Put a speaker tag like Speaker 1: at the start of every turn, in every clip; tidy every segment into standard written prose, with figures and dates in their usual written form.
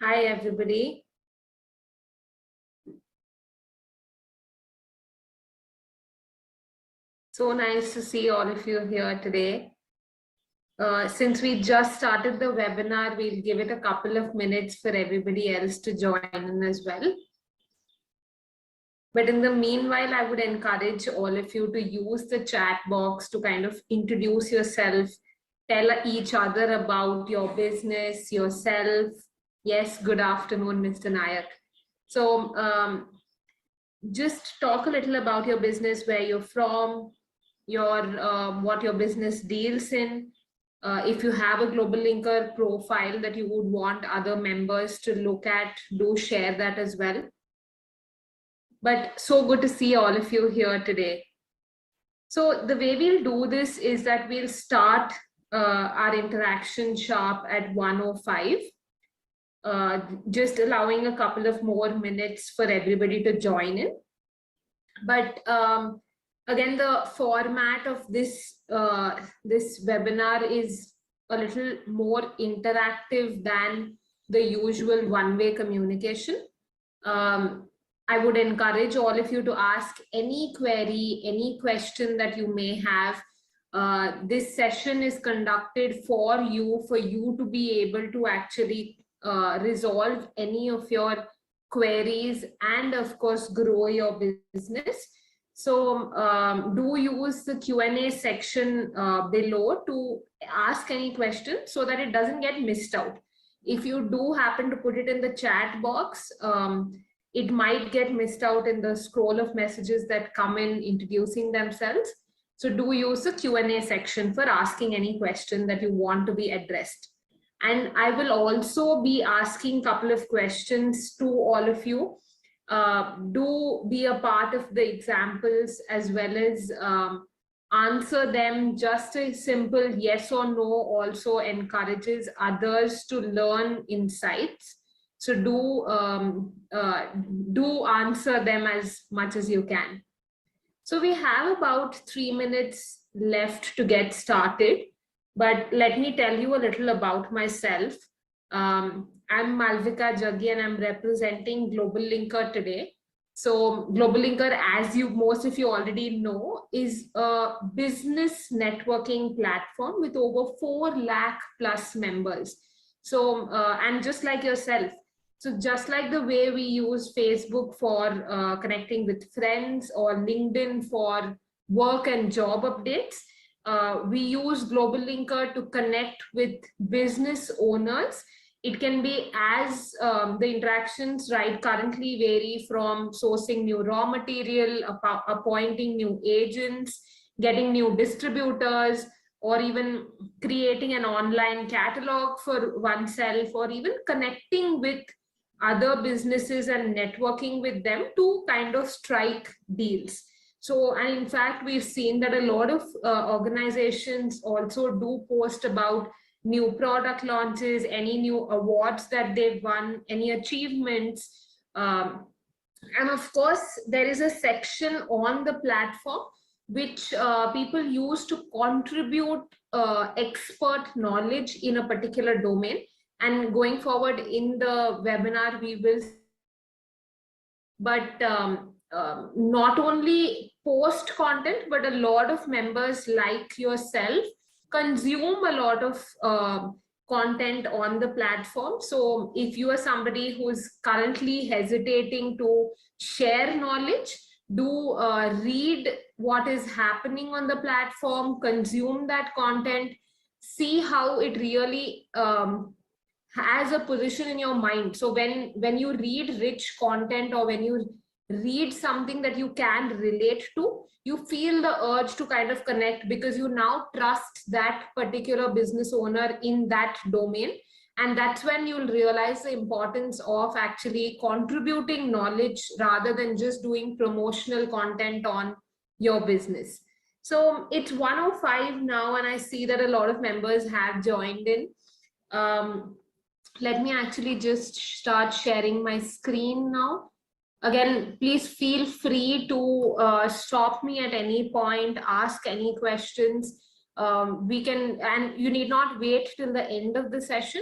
Speaker 1: Hi, everybody. So nice to see all of you here today. Since we just started the webinar, we'll give it a couple of minutes for everybody else to join in as well. But in the meanwhile, I would encourage all of you to use the chat box to kind of introduce yourself, tell each other about your business, yourself. Yes, good afternoon, Mr. Nayak. So just talk a little about your business, where you're from, what your business deals in. If you have a GlobalLinker profile that you would want other members to look at, do share that as well. But so good to see all of you here today. So the way we'll do this is that we'll start our interaction sharp at 1:05, just allowing a couple of more minutes for everybody to join in. But again, the format of this webinar is a little more interactive than the usual one-way communication. I would encourage all of you to ask any query, any question that you may have. This session is conducted for you to be able to actually resolve any of your queries and of course grow your business. So do use the Q&A section below to ask any question so that it doesn't get missed out. If you do happen to put it in the chat box, it might get missed out in the scroll of messages that come in introducing themselves. So do use the Q&A section for asking any question that you want to be addressed. And I will also be asking a couple of questions to all of you. Do be a part of the examples as well as answer them. Just a simple yes or no also encourages others to learn insights. So do answer them as much as you can. So we have about 3 minutes left to get started, but let me tell you a little about myself. I'm Malvika Jaggi and I'm representing GlobalLinker today. So GlobalLinker, as most of you already know, is a business networking platform with over 4 lakh plus members. So, and just like yourself, so just like the way we use Facebook for connecting with friends or LinkedIn for work and job updates, we use GlobalLinker to connect with business owners. It can be as the interactions currently vary from sourcing new raw material, appointing new agents, getting new distributors, or even creating an online catalog for oneself, or even connecting with other businesses and networking with them to kind of strike deals. So, and in fact, we've seen that a lot of organizations also do post about new product launches, any new awards that they've won, any achievements. And of course, there is a section on the platform which people use to contribute expert knowledge in a particular domain. And going forward in the webinar, we will, but not only post content, but a lot of members like yourself consume a lot of content on the platform. So if you are somebody who is currently hesitating to share knowledge, do read what is happening on the platform, consume that content, see how it really has a position in your mind. So when you read rich content, or when you read something that you can relate to, you feel the urge to kind of connect, because you now trust that particular business owner in that domain. And that's when you'll realize the importance of actually contributing knowledge rather than just doing promotional content on your business. So it's 1:05 now, and I see that a lot of members have joined in. Let me actually just start sharing my screen now. Again, please feel free to stop me at any point, ask any questions. We can, and you need not wait till the end of the session.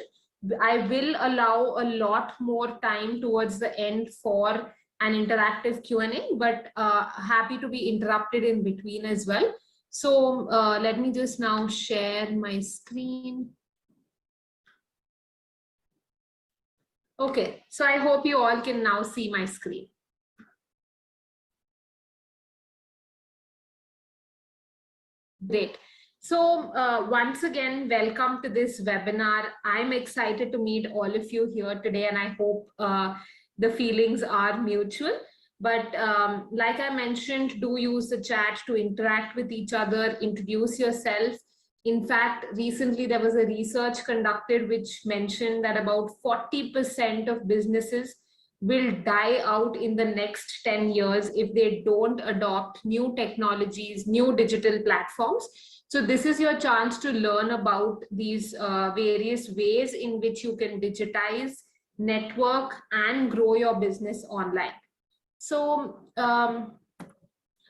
Speaker 1: I will allow a lot more time towards the end for an interactive Q&A, but happy to be interrupted in between as well. So let me just now share my screen. Okay, so I hope you all can now see my screen. Great. So once again, welcome to this webinar. I'm excited to meet all of you here today, and I hope the feelings are mutual. But like I mentioned, do use the chat to interact with each other, introduce yourself. In fact, recently there was a research conducted which mentioned that about 40% of businesses will die out in the next 10 years if they don't adopt new technologies, new digital platforms. So this is your chance to learn about these various ways in which you can digitize, network, and grow your business online. So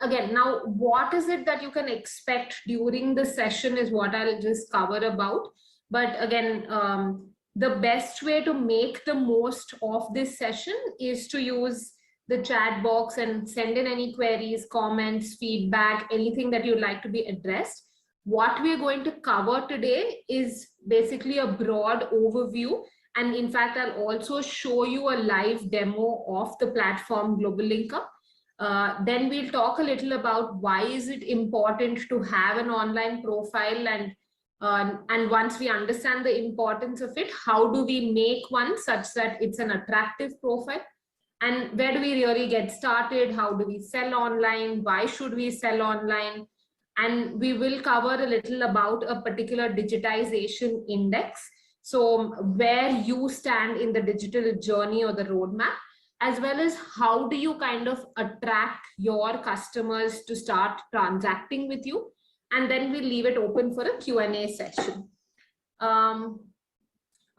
Speaker 1: again, now what is it that you can expect during the session is what I'll just cover about. But again, the best way to make the most of this session is to use the chat box and send in any queries, comments, feedback, anything that you'd like to be addressed. What we're going to cover today is basically a broad overview. And in fact, I'll also show you a live demo of the platform GlobalLinker. Then we'll talk a little about why is it important to have an online profile, and once we understand the importance of it, how do we make one such that it's an attractive profile, and where do we really get started, how do we sell online, why should we sell online, and we will cover a little about a particular digitization index, so where you stand in the digital journey or the roadmap, as well as how do you kind of attract your customers to start transacting with you. And then we'll leave it open for a Q&A session.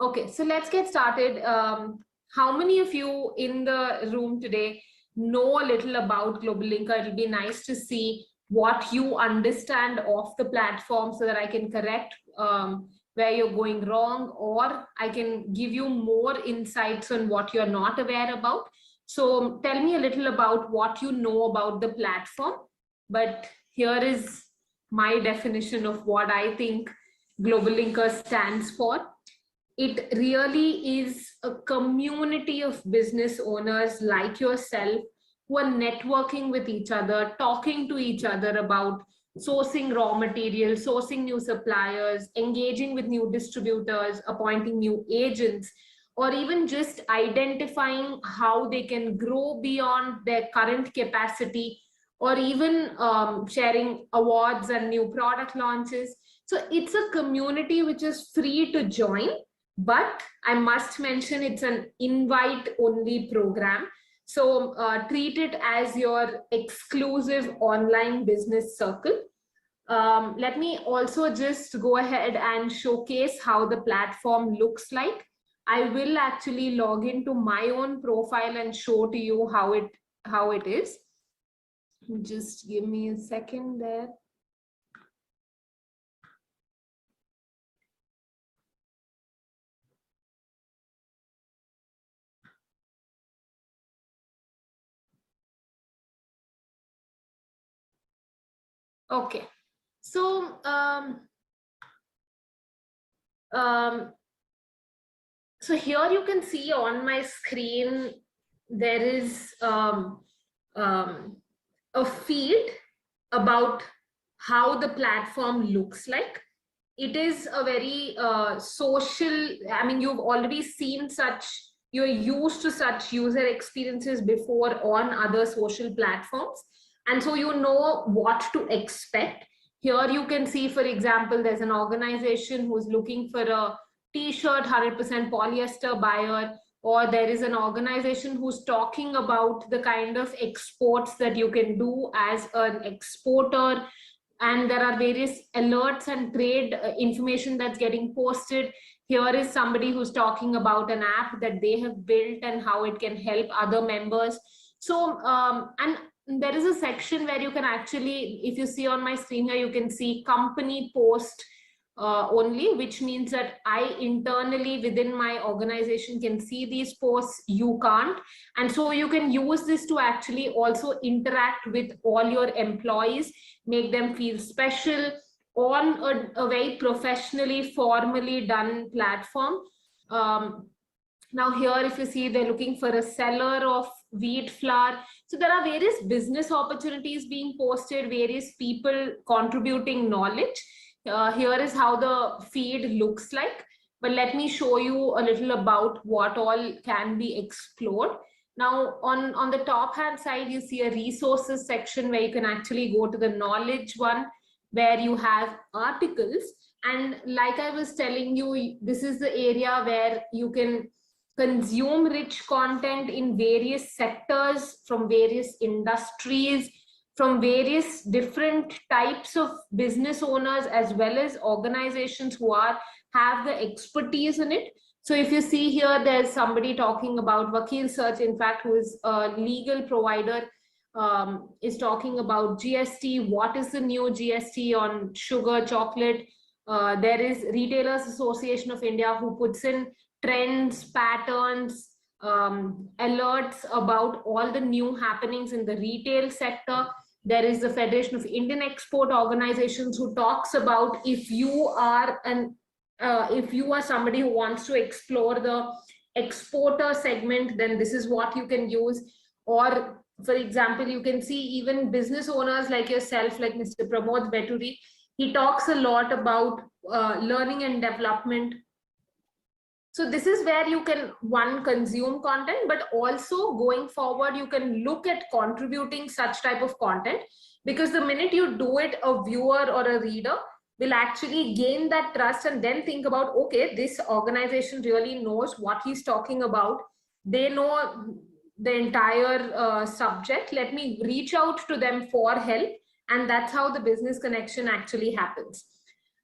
Speaker 1: Okay, so let's get started. How many of you in the room today know a little about GlobalLinker? It'll be nice to see what you understand of the platform so that I can correct where you're going wrong, or I can give you more insights on what you're not aware about. So tell me a little about what you know about the platform. But here is my definition of what I think GlobalLinker stands for. It really is a community of business owners like yourself who are networking with each other, talking to each other about sourcing raw materials, sourcing new suppliers, engaging with new distributors, appointing new agents, or even just identifying how they can grow beyond their current capacity, or even sharing awards and new product launches. So it's a community which is free to join, but I must mention it's an invite-only program. So treat it as your exclusive online business circle. Let me also just go ahead and showcase how the platform looks like. I will actually log into my own profile and show to you how it is. Just give me a second there. Okay, so so here you can see on my screen there is a feed about how the platform looks like. It is a very social, I mean, you've already seen such, you're used to such user experiences before on other social platforms. And so you know what to expect. Here you can see, for example, there's an organization who's looking for a t-shirt, 100% polyester buyer, or there is an organization who's talking about the kind of exports that you can do as an exporter. And there are various alerts and trade information that's getting posted. Here is somebody who's talking about an app that they have built and how it can help other members. So, and there is a section where you can actually, if you see on my screen here, you can see company post only, which means that I internally within my organization can see these posts, you can't. And so you can use this to actually also interact with all your employees, make them feel special on a very professionally, formally done platform. Now here, if you see, they're looking for a seller of wheat flour. So there are various business opportunities being posted, various people contributing knowledge. Here is how the feed looks like. But let me show you a little about what all can be explored. Now, on the top hand side, you see a resources section where you can actually go to the knowledge one, where you have articles. And like I was telling you, this is the area where you can consume rich content in various sectors, from various industries, from various different types of business owners, as well as organizations who have the expertise in it. So if you see here, there's somebody talking about Vakil Search, in fact, who is a legal provider, is talking about GST. What is the new GST on sugar, chocolate? There is Retailers Association of India, who puts in trends, patterns, alerts about all the new happenings in the retail sector. There is the Federation of Indian Export Organizations, who talks about if you are somebody who wants to explore the exporter segment, then this is what you can use. Or for example, you can see even business owners like yourself, like Mr. Pramod Veturi, he talks a lot about learning and development. So this is where you can, one, consume content, but also going forward, you can look at contributing such type of content, because the minute you do it, a viewer or a reader will actually gain that trust and then think about, okay, this organization really knows what he's talking about. They know the entire subject. Let me reach out to them for help. And that's how the business connection actually happens.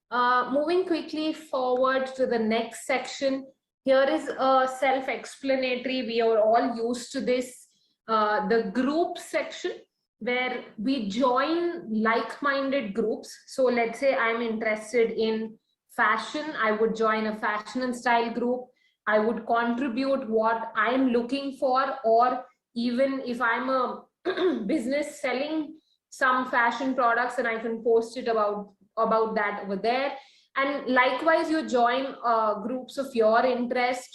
Speaker 1: Moving quickly forward to the next section. Here is a self-explanatory. We are all used to this. The group section, where we join like-minded groups. So let's say I'm interested in fashion. I would join a fashion and style group. I would contribute what I'm looking for, or even if I'm a business selling some fashion products, and I can post it about that over there. And likewise, you join groups of your interest,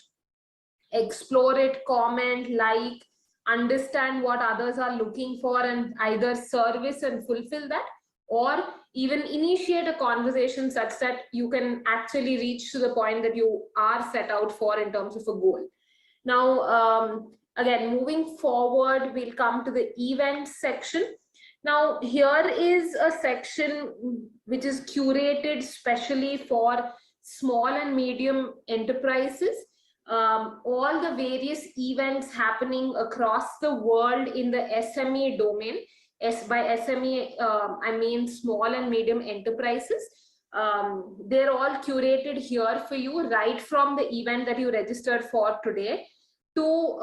Speaker 1: explore it, comment, like, understand what others are looking for, and either service and fulfill that, or even initiate a conversation such that you can actually reach to the point that you are set out for in terms of a goal. Now, again, moving forward, we'll come to the events section. Now, here is a section which is curated specially for small and medium enterprises. All the various events happening across the world in the SME domain. By SME, I mean small and medium enterprises. They're all curated here for you, right from the event that you registered for today, to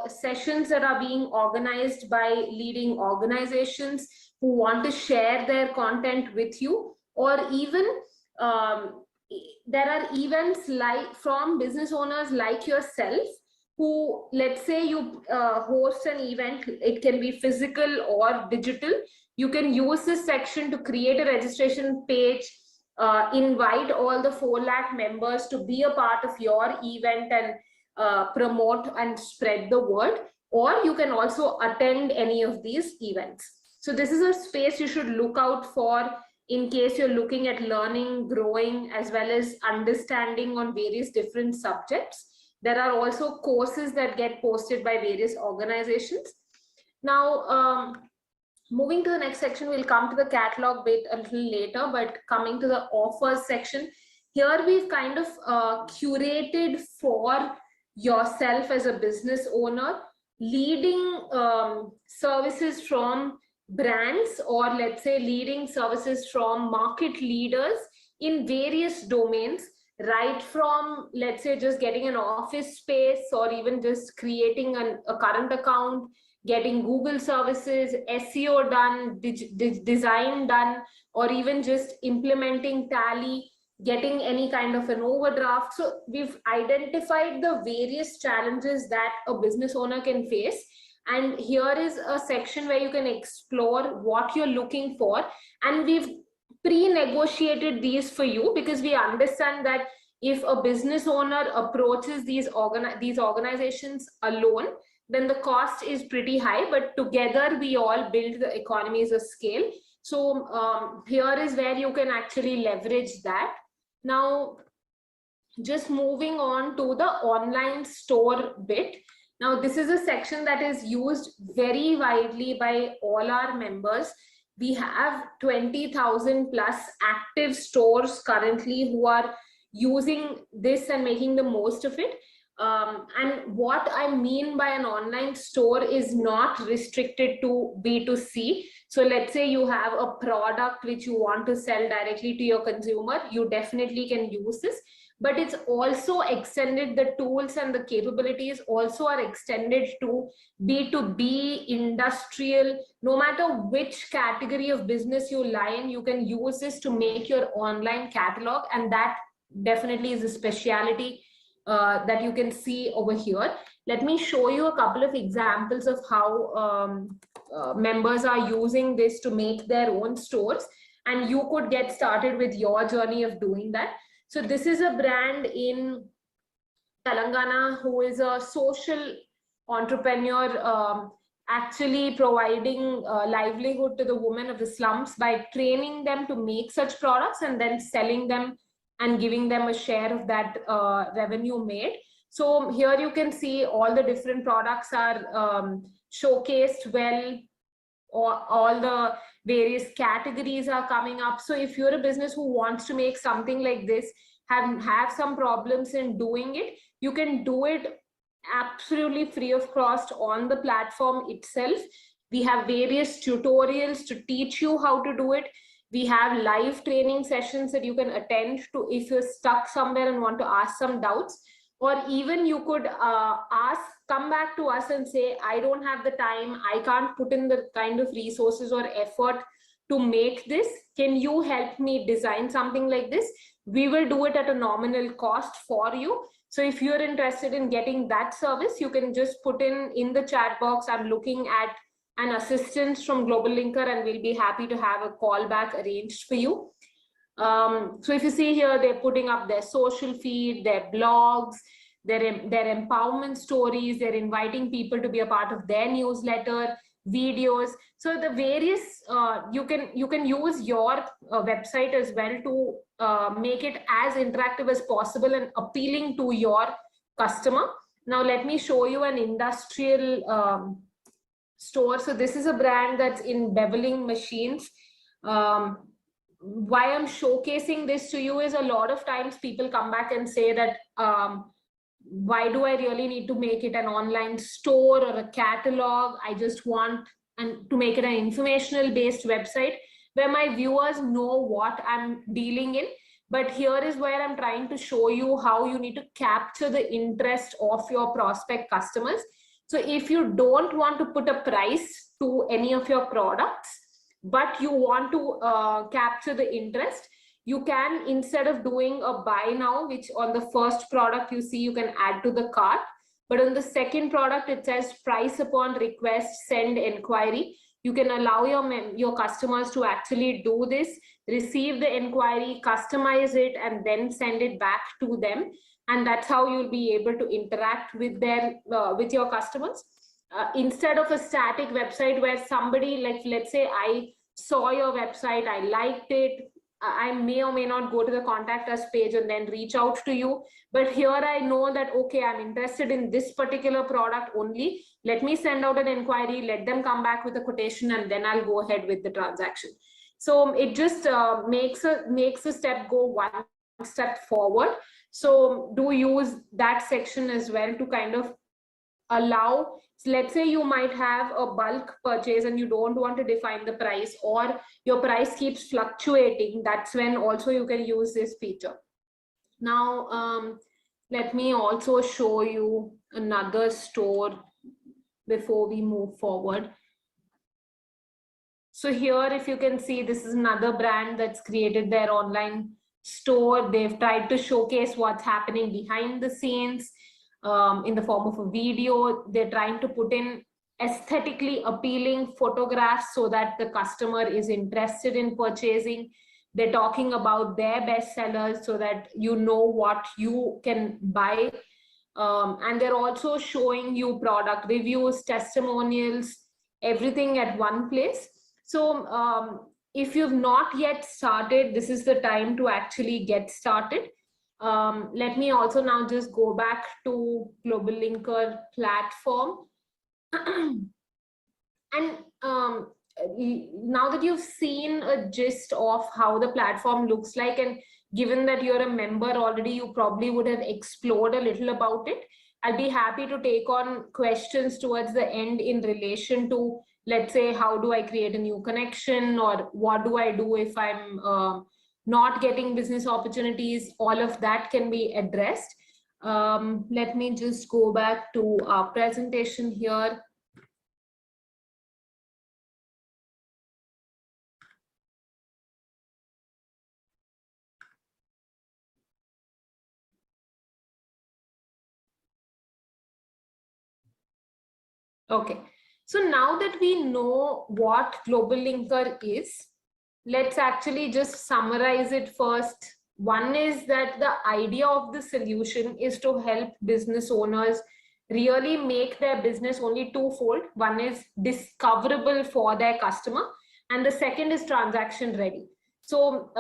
Speaker 1: sessions that are being organized by leading organizations who want to share their content with you, or even there are events like from business owners like yourself, who, let's say you host an event, it can be physical or digital. You can use this section to create a registration page, invite all the 4 lakh members to be a part of your event and promote and spread the word, or you can also attend any of these events. So this is a space you should look out for in case you're looking at learning, growing, as well as understanding on various different subjects. There are also courses that get posted by various organizations. Now, moving to the next section, we'll come to the catalog bit a little later, but coming to the offers section, here we've kind of curated for yourself as a business owner, leading services from brands, or let's say leading services from market leaders in various domains, right from, let's say, just getting an office space, or even just creating a current account, getting Google services, SEO done, design done, or even just implementing Tally. getting any kind of an overdraft. So we've identified the various challenges that a business owner can face. And here is a section where you can explore what you're looking for. And we've pre-negotiated these for you because we understand that if a business owner approaches these organizations alone, then the cost is pretty high, but together we all build the economies of scale. So here is where you can actually leverage that. Now, just moving on to the online store bit. Now, this is a section that is used very widely by all our members. We have 20,000 plus active stores currently who are using this and making the most of it. And what I mean by an online store is not restricted to B2C. So let's say you have a product which you want to sell directly to your consumer, you definitely can use this. But it's also extended, the tools and the capabilities also are extended to B2B, industrial. No matter which category of business you lie in, you can use this to make your online catalog, and that definitely is a speciality that you can see over here. Let me show you a couple of examples of how members are using this to make their own stores, and you could get started with your journey of doing that. So this is a brand in Telangana who is a social entrepreneur, actually providing livelihood to the women of the slums by training them to make such products and then selling them and giving them a share of that revenue made. So here you can see all the different products are showcased well, or all the various categories are coming up. So if you're a business who wants to make something like this, have some problems in doing it, you can do it absolutely free of cost on the platform itself. We have various tutorials to teach you how to do it. We have live training sessions that you can attend to if you're stuck somewhere and want to ask some doubts. Or even you could come back to us and say, I don't have the time, I can't put in the kind of resources or effort to make this. Can you help me design something like this? We will do it at a nominal cost for you. So if you're interested in getting that service, you can just put in the chat box, I'm looking at an assistance from GlobalLinker, and we'll be happy to have a call back arranged for you. So if you see here, they're putting up their social feed, their blogs, their empowerment stories, they're inviting people to be a part of their newsletter, videos. So the various, you can use your website as well to make it as interactive as possible and appealing to your customer. Now let me show you an industrial store. So this is a brand that's in beveling machines. Why I'm showcasing this to you is a lot of times people come back and say that, why do I really need to make it an online store or a catalog? I just want to make it an informational based website where my viewers know what I'm dealing in. But here is where I'm trying to show you how you need to capture the interest of your prospect customers. So if you don't want to put a price to any of your products, but you want to capture the interest, you can, instead of doing a buy now, which on the first product you see you can add to the cart, but on the second product it says price upon request, send inquiry. You can allow your customers to actually do this, receive the inquiry, customize it, and then send it back to them. And that's how you'll be able to interact with with your customers. Instead of a static website where somebody, like, let's say I saw your website, I liked it, I may or may not go to the contact us page and then reach out to you. But here I know that, okay, I'm interested in this particular product only. Let me send out an inquiry, let them come back with a quotation, and then I'll go ahead with the transaction. So it just makes a step go one step forward. So do use that section as well to kind of allow, let's say you might have a bulk purchase and you don't want to define the price, or your price keeps fluctuating. That's when also you can use this feature. Now, let me also show you another store before we move forward. So here, if you can see, this is another brand that's created their online store. They've tried to showcase what's happening behind the scenes in the form of a video. They're trying to put in aesthetically appealing photographs so that the customer is interested in purchasing. They're talking about their best sellers so that you know what you can buy. And they're also showing you product reviews, testimonials, everything at one place. So if you've not yet started, this is the time to actually get started. Let me also now just go back to GlobalLinker platform. And now that you've seen a gist of how the platform looks like, and given that you're a member already, you probably would have explored a little about it. I'll be happy to take on questions towards the end in relation to, let's say, how do I create a new connection, or what do I do if I'm not getting business opportunities. All of that can be addressed. Let me just go back to our presentation here. Okay, so now that we know what GlobalLinker is, let's actually just summarize it first. One is that the idea of the solution is to help business owners really make their business only twofold. One is discoverable for their customer, and the second is transaction ready. So,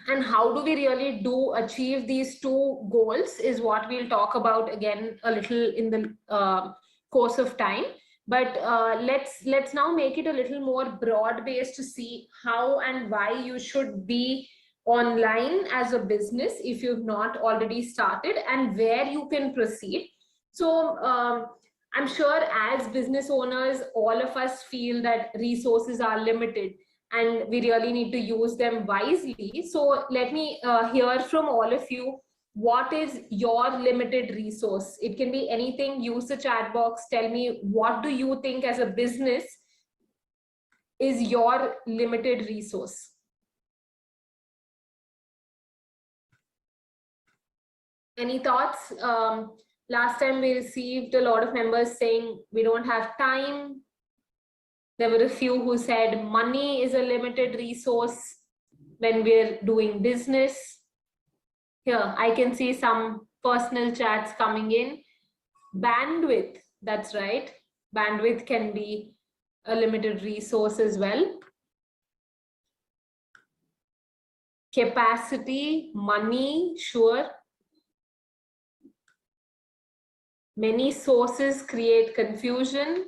Speaker 1: and how do we really do achieve these two goals is what we'll talk about again a little in the course of time. But let's now make it a little more broad based to see how and why you should be online as a business if you've not already started, and where you can proceed. So I'm sure as business owners, all of us feel that resources are limited and we really need to use them wisely. So let me hear from all of you. What is your limited resource? It can be anything. Use the chat box. Tell me, what do you think as a business is your limited resource? Any thoughts? Last time we received a lot of members saying we don't have time. There were a few who said money is a limited resource when we're doing business. Here, I can see some personal chats coming in. Bandwidth, that's right. Bandwidth can be a limited resource as well. Capacity, money, sure. Many sources create confusion.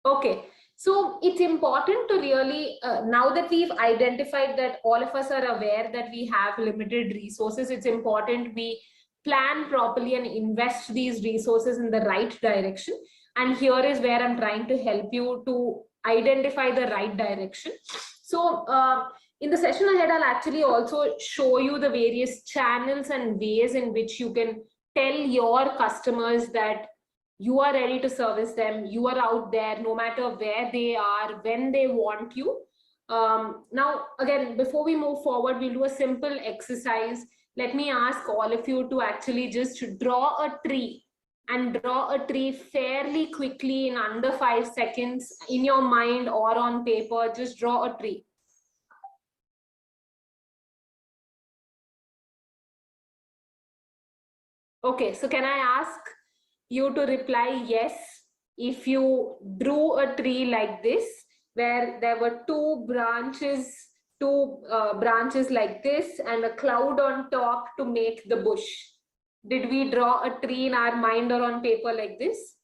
Speaker 1: Okay, so it's important to really, now that we've identified that all of us are aware that we have limited resources, it's important we plan properly and invest these resources in the right direction. And here is where I'm trying to help you to identify the right direction. So in the session ahead, I'll actually also show you the various channels and ways in which you can tell your customers that you are ready to service them. You are out there no matter where they are, when they want you. Now, again, before we move forward, we'll do a simple exercise. Let me ask all of you to actually just draw a tree, and draw a tree fairly quickly in under 5 seconds in your mind or on paper. Just draw a tree. Okay, so can I ask you to reply yes if you drew a tree like this, where there were two branches like this and a cloud on top to make the bush? Did we draw a tree in our mind or on paper like this?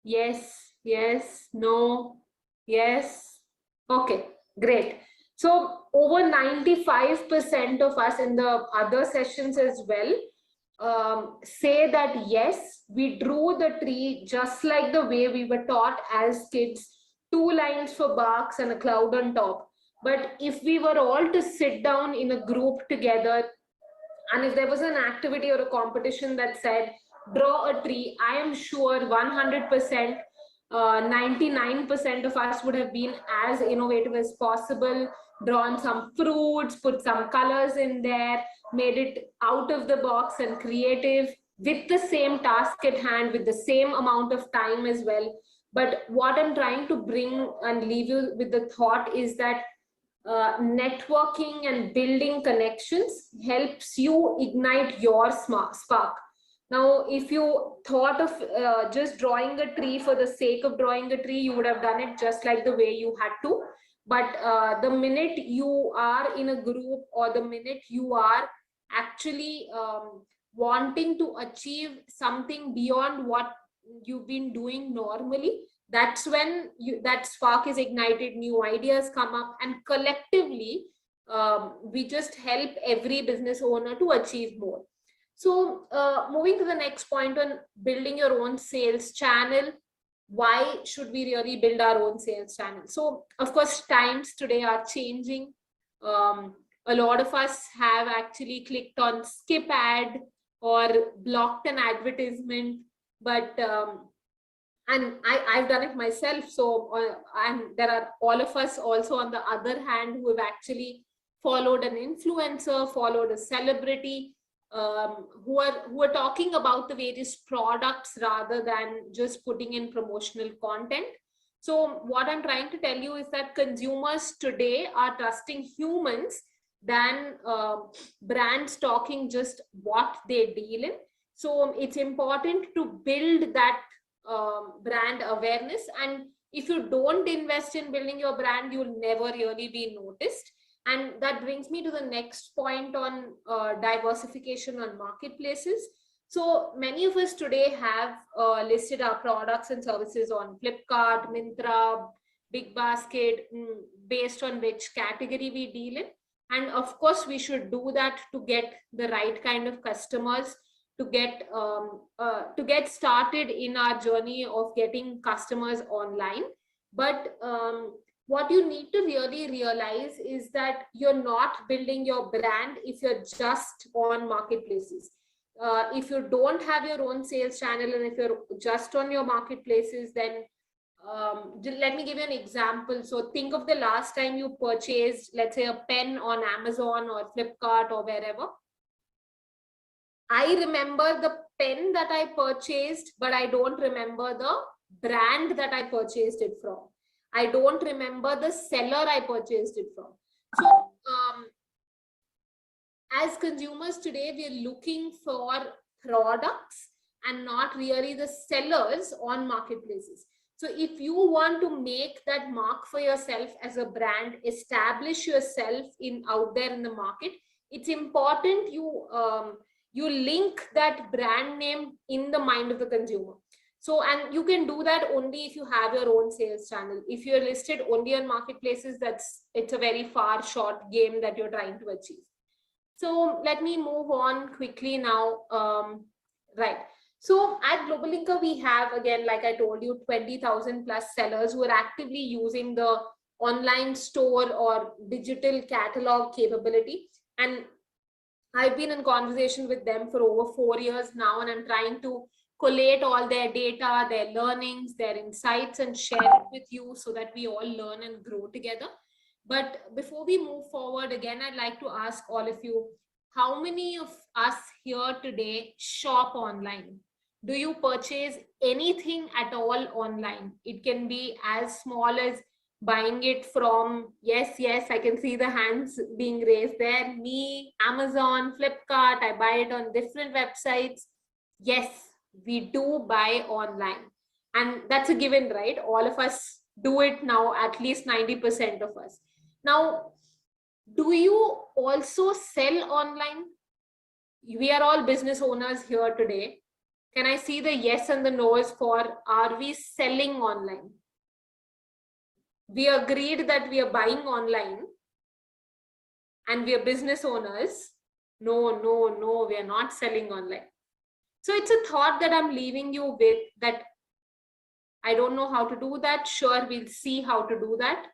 Speaker 1: Yes, yes, no, yes. Okay, great. So over 95% of us in the other sessions as well say that yes, we drew the tree just like the way we were taught as kids, 2 lines for barks and a cloud on top. But if we were all to sit down in a group together, and if there was an activity or a competition that said draw a tree, I am sure 100% 99% of us would have been as innovative as possible, drawn some fruits, put some colors in there, made it out of the box and creative with the same task at hand, with the same amount of time as well. But what I'm trying to bring and leave you with the thought is that networking and building connections helps you ignite your spark. Now, if you thought of just drawing a tree for the sake of drawing a tree, you would have done it just like the way you had to. But the minute you are in a group, or the minute you are actually wanting to achieve something beyond what you've been doing normally, that's when that spark is ignited, new ideas come up, and collectively we just help every business owner to achieve more. So moving to the next point on building your own sales channel, why should we really build our own sales channel? So of course, times today are changing. A lot of us have actually clicked on skip ad or blocked an advertisement, but and I've done it myself. So and there are all of us also on the other hand who have actually followed an influencer, followed a celebrity, who are talking about the various products rather than just putting in promotional content. So what I'm trying to tell you is that consumers today are trusting humans than brands talking just what they deal in. So it's important to build that brand awareness, and if you don't invest in building your brand, you'll never really be noticed. And that brings me to the next point on diversification on marketplaces. So many of us today have listed our products and services on Flipkart, Myntra, Big Basket, based on which category we deal in. And of course, we should do that to get the right kind of customers, to get started in our journey of getting customers online. But what you need to really realize is that you're not building your brand if you're just on marketplaces. If you don't have your own sales channel, and if you're just on your marketplaces, then let me give you an example. So think of the last time you purchased, let's say, a pen on Amazon or Flipkart or wherever. I remember the pen that I purchased, but I don't remember the brand that I purchased it from. I don't remember the seller I purchased it from. So as consumers today, we're looking for products and not really the sellers on marketplaces. So if you want to make that mark for yourself as a brand, establish yourself out there in the market, it's important you link that brand name in the mind of the consumer. So, and you can do that only if you have your own sales channel. If you're listed only on marketplaces, it's a very far short game that you're trying to achieve. So let me move on quickly now. Right. So at GlobalLinker, we have, again, like I told you, 20,000 plus sellers who are actively using the online store or digital catalog capability. And I've been in conversation with them for over 4 years now, and I'm trying to collate all their data, their learnings, their insights, and share it with you so that we all learn and grow together. But before we move forward, again, I'd like to ask all of you, how many of us here today shop online? Do you purchase anything at all online? It can be as small as buying it from, yes, I can see the hands being raised there, me, Amazon, Flipkart, I buy it on different websites. Yes, we do buy online, and that's a given, right? All of us do it now, at least 90% of us. Now, do you also sell online? We are all business owners here today. Can I see the yes and the no's for, are we selling online? We agreed that we are buying online and we are business owners. No, we are not selling online. So it's a thought that I'm leaving you with, that I don't know how to do that. Sure, we'll see how to do that.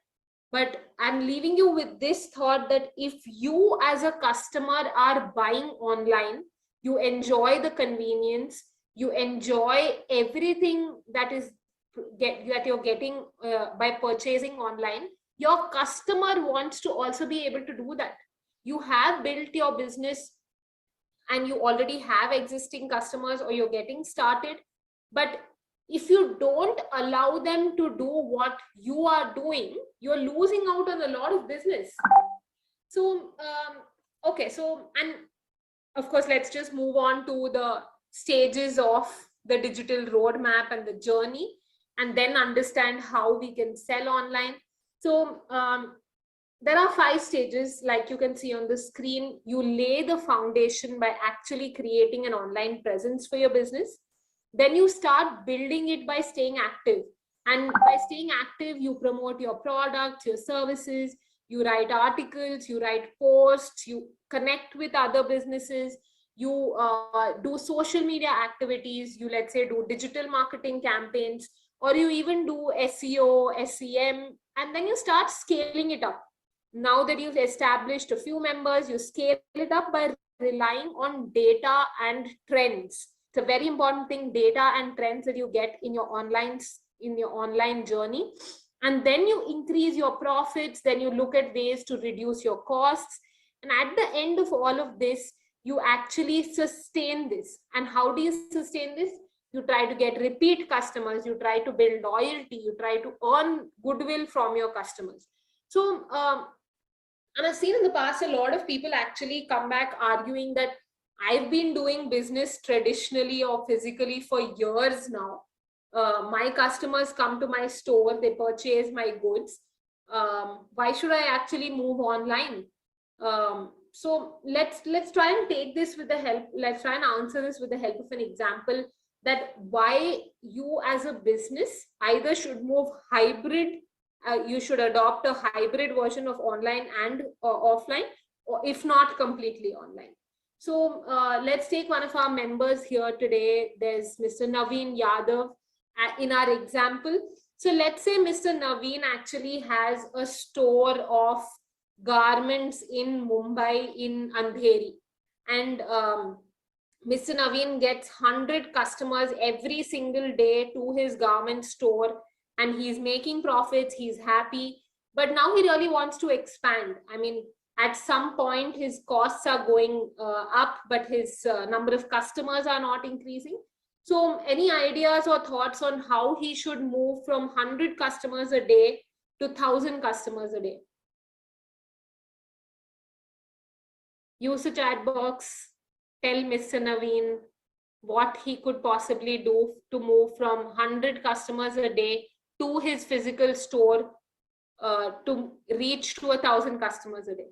Speaker 1: But I'm leaving you with this thought that if you as a customer are buying online, you enjoy the convenience, you enjoy everything that is you're getting by purchasing online, your customer wants to also be able to do that. You have built your business and you already have existing customers, or you're getting started, but if you don't allow them to do what you are doing, you're losing out on a lot of business. So okay, so, and of course, let's just move on to the stages of the digital roadmap and the journey, and then understand how we can sell online. So there are 5 stages, like you can see on the screen. You lay the foundation by actually creating an online presence for your business. Then you start building it by staying active. And by staying active, you promote your products, your services, you write articles, you write posts, you connect with other businesses, you do social media activities, you, let's say, do digital marketing campaigns, or you even do SEO, SEM, and then you start scaling it up. Now that you've established a few members, you scale it up by relying on data and trends. It's a very important thing, data and trends that you get in your online journey. And then you increase your profits, then you look at ways to reduce your costs. And at the end of all of this, you actually sustain this. And how do you sustain this? You try to get repeat customers, you try to build loyalty, you try to earn goodwill from your customers. So, and I've seen in the past a lot of people actually come back arguing that I've been doing business traditionally or physically for years now. My customers come to my store, they purchase my goods. Why should I actually move online? So let's try and take this with the help. Let's try and answer this with the help of an example, that why you as a business either should move hybrid. You should adopt a hybrid version of online and offline, or if not completely online. So let's take one of our members here today. There's Mr. Naveen Yadav in our example. So let's say Mr. Naveen actually has a store of garments in Mumbai, in Andheri, and Mr. Naveen gets 100 customers every single day to his garment store, and he's making profits, he's happy, but now he really wants to expand. I mean, at some point his costs are going up, but his number of customers are not increasing. So any ideas or thoughts on how he should move from 100 customers a day to 1,000 customers a day? Use the chat box, tell Mr. Naveen what he could possibly do to move from 100 customers a day to his physical store to reach to 1,000 customers a day.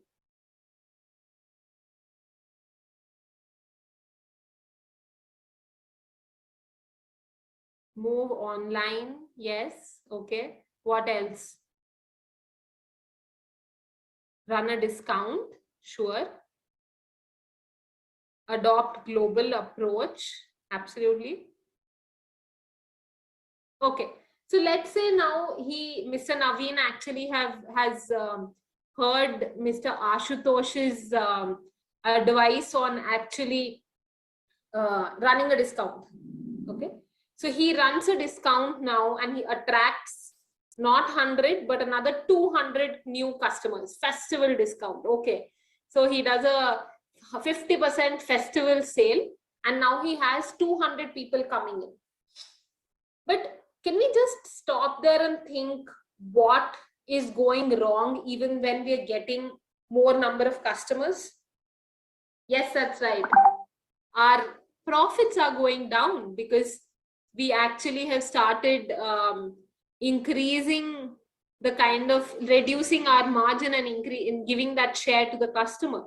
Speaker 1: Move online, yes, okay. What else? Run a discount, sure. Adopt global approach, absolutely. Okay. So let's say now Mr. Naveen actually has heard Mr. Ashutosh's advice on actually running a discount. Okay. So he runs a discount now and he attracts not 100, but another 200 new customers, festival discount. Okay. So he does a 50% festival sale and now he has 200 people coming in. But can we just stop there and think what is going wrong even when we are getting more number of customers? Yes, that's right. Our profits are going down because we actually have started increasing the kind of reducing our margin and giving that share to the customer.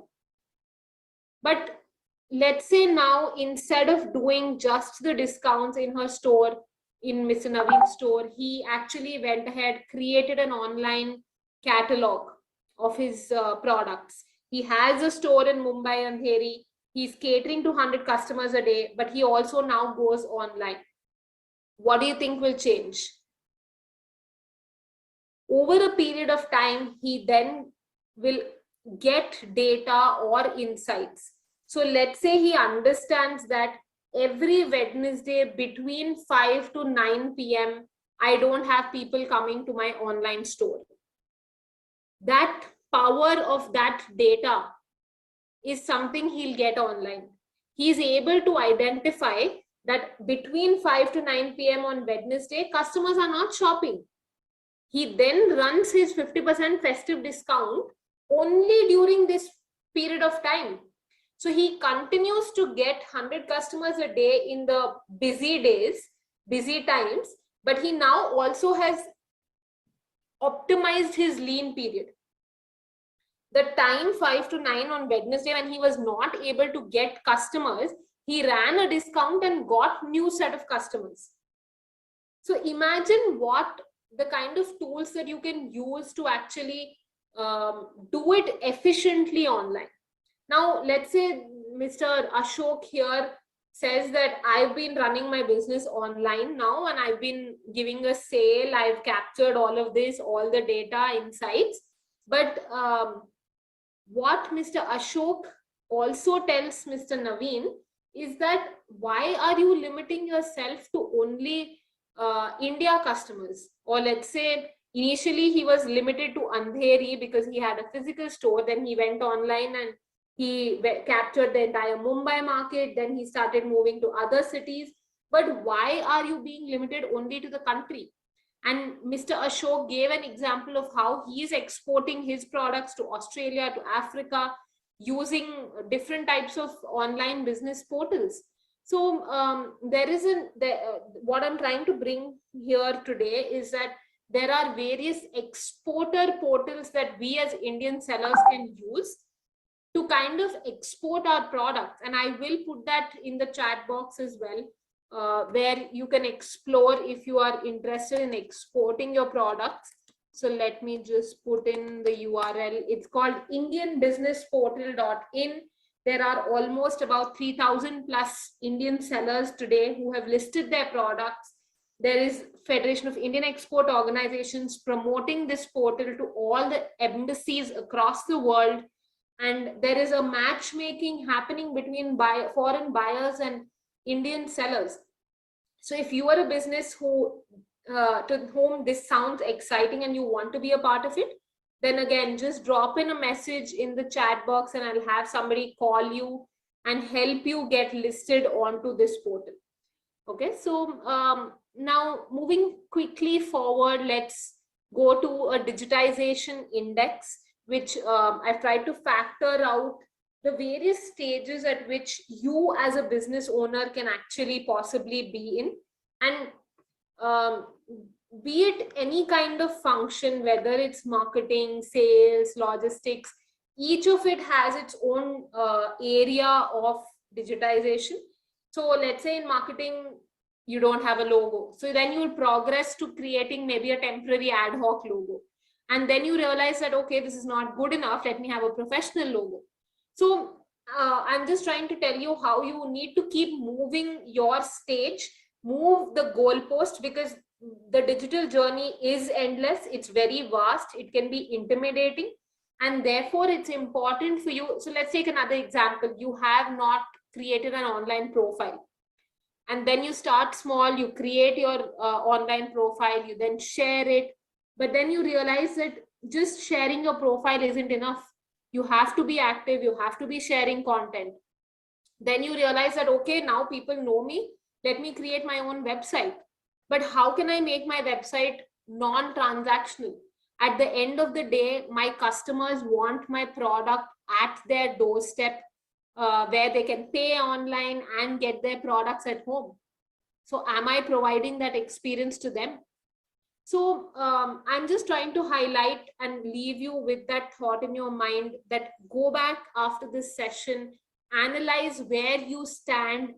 Speaker 1: But let's say now, instead of doing just the discounts in her store, in Mr. Naveen's store, he actually went ahead, created an online catalog of his products. He has a store in Mumbai and Andheri. He's catering to 100 customers a day, but he also now goes online. What do you think will change? Over a period of time, he then will get data or insights. So let's say he understands that every Wednesday between 5 to 9 p.m., I don't have people coming to my online store. That power of that data is something he'll get online. He's able to identify that between 5 to 9 p.m. on Wednesday, customers are not shopping. He then runs his 50% festive discount only during this period of time. So he continues to get 100 customers a day in the busy days, busy times, but he now also has optimized his lean period. The time 5 to 9 on Wednesday, when he was not able to get customers, he ran a discount and got new set of customers. So imagine what the kind of tools that you can use to actually do it efficiently online. Now, let's say Mr. Ashok here says that I've been running my business online now and I've been giving a sale. I've captured all of this, all the data, insights. But what Mr. Ashok also tells Mr. Naveen is that why are you limiting yourself to only India customers? Or let's say initially he was limited to Andheri because he had a physical store, then he went online and he captured the entire Mumbai market, then he started moving to other cities. But why are you being limited only to the country? And Mr. Ashok gave an example of how he is exporting his products to Australia, to Africa, using different types of online business portals. So what I'm trying to bring here today is that there are various exporter portals that we as Indian sellers can use to kind of export our products. And I will put that in the chat box as well, where you can explore if you are interested in exporting your products. So let me just put in the URL. It's called indianbusinessportal.in. There are almost about 3,000 plus Indian sellers today who have listed their products. There is Federation of Indian Export Organizations promoting this portal to all the embassies across the world. And there is a matchmaking happening between foreign buyers and Indian sellers. So if you are a business to whom this sounds exciting and you want to be a part of it, then again, just drop in a message in the chat box and I'll have somebody call you and help you get listed onto this portal. Okay, so now moving quickly forward, let's go to a digitization index, which I've tried to factor out the various stages at which you as a business owner can actually possibly be in. And be it any kind of function, whether it's marketing, sales, logistics, each of it has its own area of digitization. So let's say in marketing, you don't have a logo. So then you will progress to creating maybe a temporary ad hoc logo. And then you realize that, okay, this is not good enough. Let me have a professional logo. So I'm just trying to tell you how you need to keep moving your stage, move the goalpost, because the digital journey is endless. It's very vast. It can be intimidating. And therefore, it's important for you. So let's take another example. You have not created an online profile. And then you start small, you create your online profile, you then share it. But then you realize that just sharing your profile isn't enough. You have to be active, you have to be sharing content. Then you realize that, okay, now people know me, let me create my own website. But how can I make my website non-transactional? At the end of the day, my customers want my product at their doorstep, where they can pay online and get their products at home. So am I providing that experience to them? So I'm just trying to highlight and leave you with that thought in your mind, that go back after this session, analyze where you stand,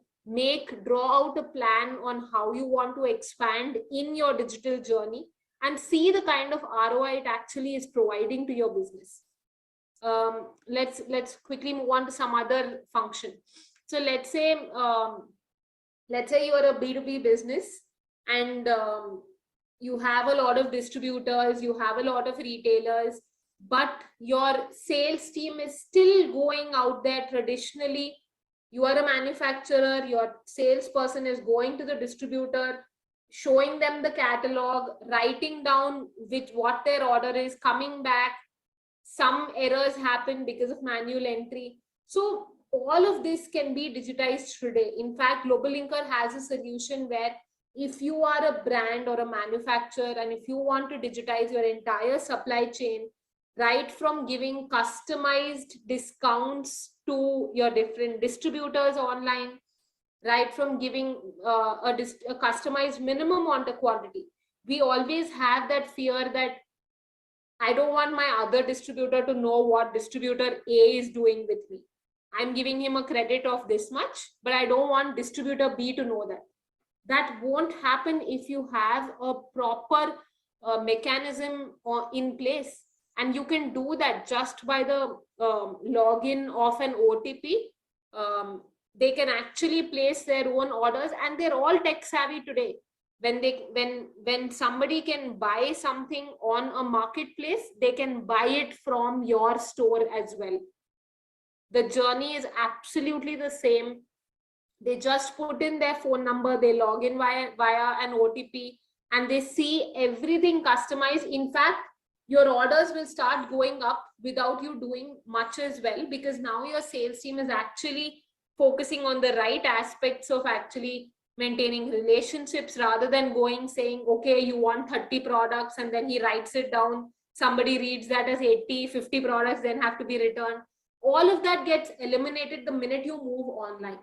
Speaker 1: draw out a plan on how you want to expand in your digital journey, and see the kind of ROI it actually is providing to your business. Let's quickly move on to some other function. So let's say you're a B2B business and you have a lot of distributors, you have a lot of retailers, but your sales team is still going out there traditionally. You are a manufacturer, your salesperson is going to the distributor, showing them the catalog, writing down what their order is, coming back. Some errors happen because of manual entry. So all of this can be digitized today. In fact, GlobalLinker has a solution where if you are a brand or a manufacturer and if you want to digitize your entire supply chain, right from giving customized discounts to your different distributors online, right from giving a customized minimum order quantity. We always have that fear that I don't want my other distributor to know what distributor A is doing with me. I'm giving him a credit of this much, but I don't want distributor B to know that. That won't happen if you have a proper mechanism in place. And you can do that just by the login of an OTP. They can actually place their own orders, and they're all tech savvy today. When somebody can buy something on a marketplace, they can buy it from your store as well. The journey is absolutely the same. They just put in their phone number, they log in via an OTP, and they see everything customized. In fact, your orders will start going up without you doing much as well, because now your sales team is actually focusing on the right aspects of actually maintaining relationships, rather than going saying, okay, you want 30 products, and then he writes it down. Somebody reads that as 80, 50 products, then have to be returned. All of that gets eliminated the minute you move online.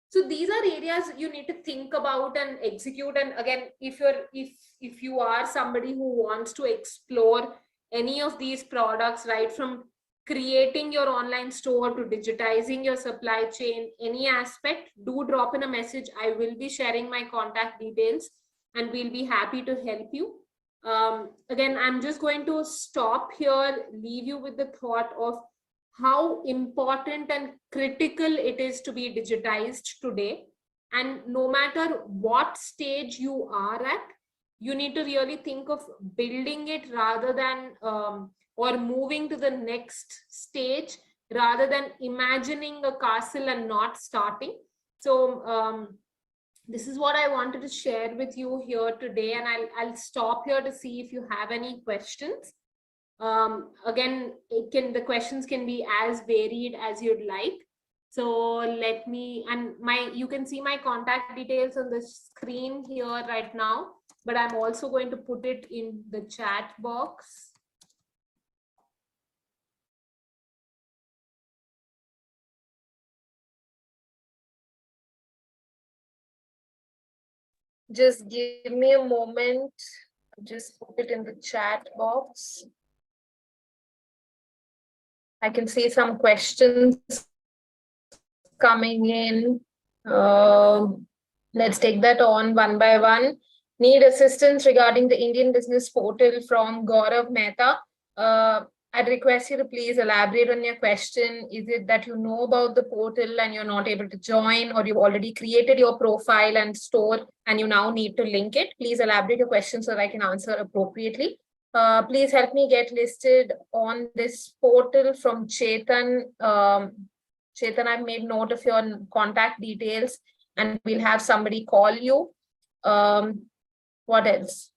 Speaker 1: So these are areas you need to think about and execute. And again, if you are somebody who wants to explore any of these products, right from creating your online store to digitizing your supply chain, any aspect, do drop in a message. I will be sharing my contact details and we'll be happy to help you. Again, I'm just going to stop here, leave you with the thought of how important and critical it is to be digitized today. And no matter what stage you are at, you need to really think of building it rather than or moving to the next stage, rather than imagining a castle and not starting. So this is what I wanted to share with you here today, and I'll stop here to see if you have any questions. Again, the questions can be as varied as you'd like. So let me, and you can see my contact details on the screen here right now, but I'm also going to put it in the chat box. Just give me a moment. Just put it in the chat box. I can see some questions coming in. Let's take that on one by one. Need assistance regarding the Indian business portal from Gaurav Mehta. I'd request you to please elaborate on your question. Is it that you know about the portal and you're not able to join, or you've already created your profile and store and you now need to link it? Please elaborate your question so that I can answer appropriately. Please help me get listed on this portal from Chetan. Chetan, I've made note of your contact details and we'll have somebody call you. What else?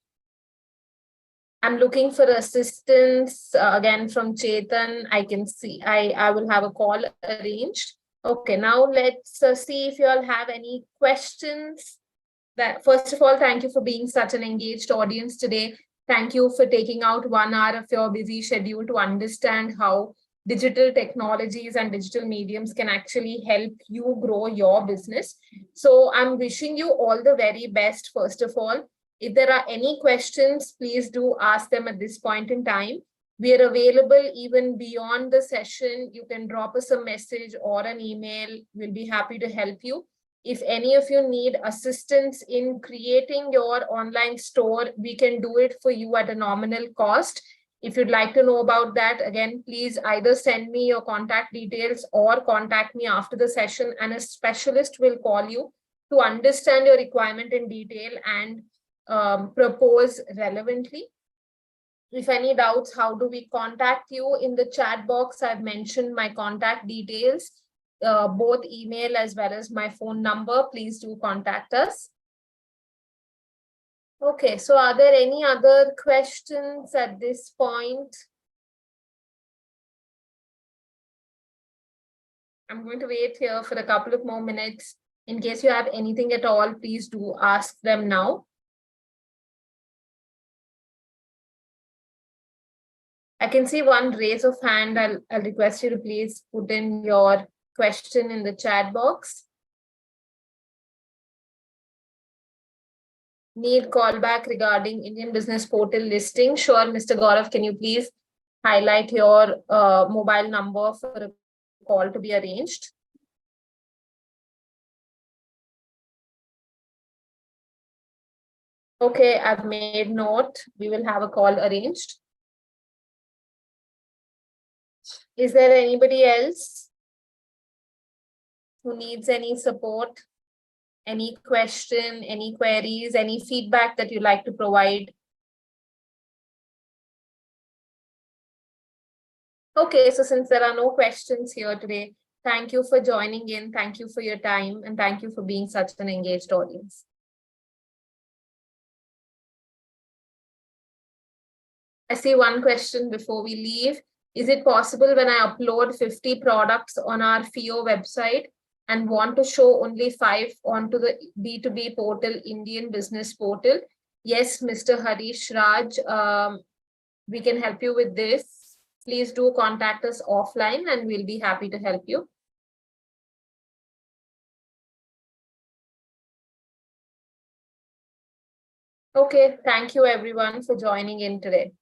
Speaker 1: I'm looking for assistance again from Chetan. I can see I will have a call arranged. Okay, now let's see if you all have any questions. First of all, thank you for being such an engaged audience today. Thank you for taking out 1 hour of your busy schedule to understand how digital technologies and digital mediums can actually help you grow your business. So I'm wishing you all the very best, first of all. If there are any questions, please do ask them at this point in time. We are available even beyond the session. You can drop us a message or an email. We'll be happy to help you. If any of you need assistance in creating your online store, we can do it for you at a nominal cost. If you'd like to know about that, again, please either send me your contact details or contact me after the session, and a specialist will call you to understand your requirement in detail and propose relevantly. If any doubts, how do we contact you? In the chat box, I've mentioned my contact details, both email as well as my phone number. Please do contact us. Okay, so are there any other questions at this point? I'm going to wait here for a couple of more minutes. In case you have anything at all, please do ask them now. I can see one raise of hand. I'll request you to please put in your question in the chat box. Need callback regarding Indian Business Portal listing. Sure, Mr. Gaurav, can you please highlight your mobile number for a call to be arranged? Okay, I've made note. We will have a call arranged. Is there anybody else who needs any support, any question, any queries, any feedback that you'd like to provide? Okay, so since there are no questions here today, thank you for joining in. Thank you for your time, and thank you for being such an engaged audience. I see one question before we leave. Is it possible when I upload 50 products on our FIO website and want to show only 5 onto the B2B portal, Indian Business Portal? Yes, Mr. Harish Raj, we can help you with this. Please do contact us offline and we'll be happy to help you. Okay, thank you everyone for joining in today.